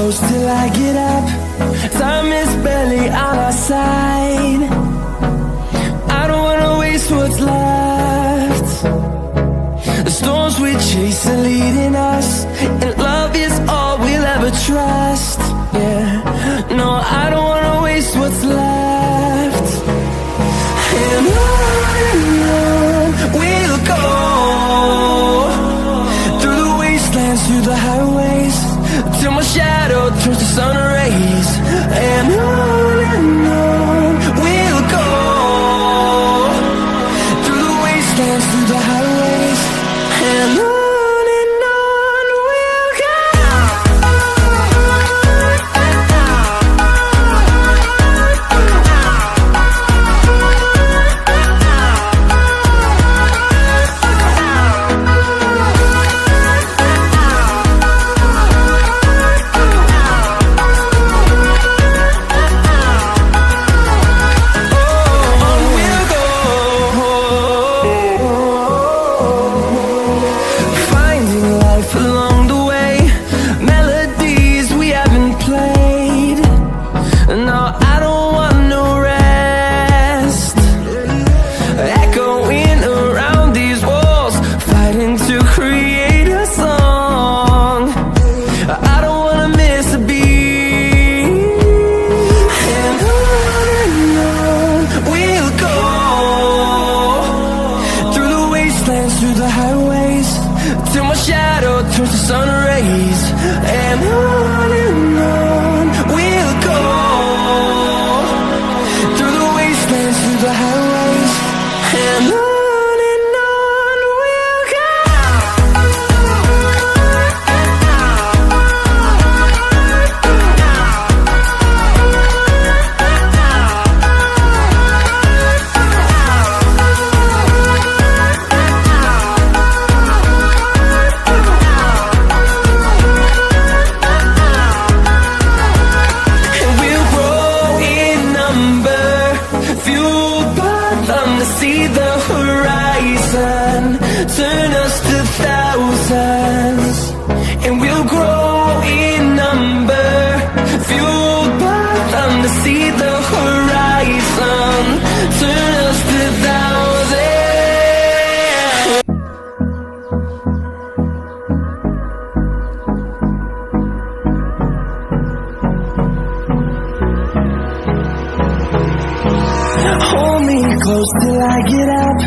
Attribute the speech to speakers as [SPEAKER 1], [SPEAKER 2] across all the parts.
[SPEAKER 1] close till I get up. Time is barely on our side. I don't wanna waste what's left. The storms we chase are leading us, and love is all we'll ever trust. Yeah, no, I don't wanna waste what's left. And on we'll go, through the wastelands, through the highways, till my shadow turns to sun rays. And on we'll go, through the wastelands, through the highways, and on we'll go. Through the highways, till my shadow turns to sun rays. And on we'll go, through the wastelands, through the highways, and on we'll go. See the horizon, turn us to thousands, and we'll grow in number, fueled by them to see the horizon, turn us to thousands. Hold me close till I get up.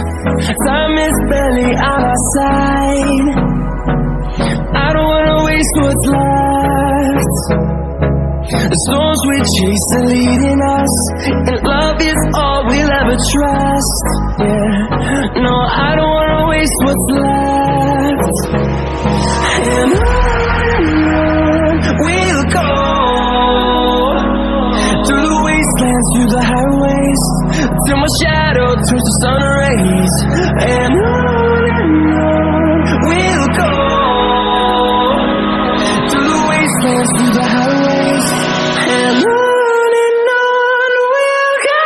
[SPEAKER 1] Time is barely on our side. I don't wanna waste what's left. The storms we chase are leading us, and love is all we'll ever trust. Yeah, no, I don't wanna waste what's left. And on we'll go, through the wastelands, through the highways, till my shadow turns to sun rays. And on we'll go, through the wastelands, through the highways, and on we'll go.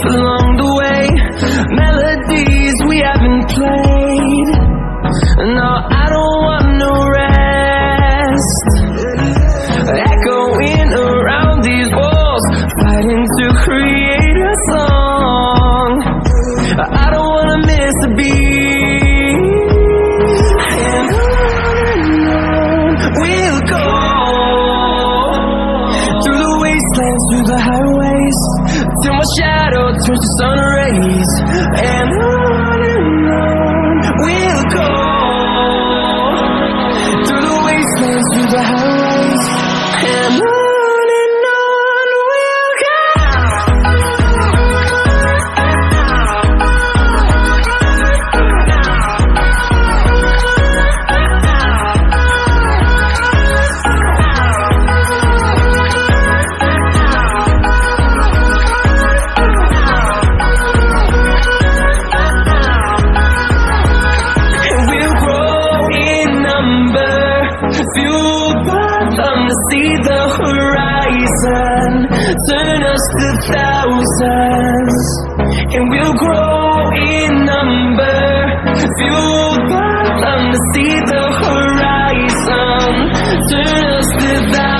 [SPEAKER 1] Along the way, melodies we haven't played. No, I don't want no rest. Echoing around these walls, fighting to create a song. I don't wanna miss a beat. And on we'll go, through the wastelands, through the highways, till my shadow turns to sun rays. And on we'll go, through the wastelands, through the highways, and on we'll go. to grow in number, fueled by them to see the horizon, turn us to that.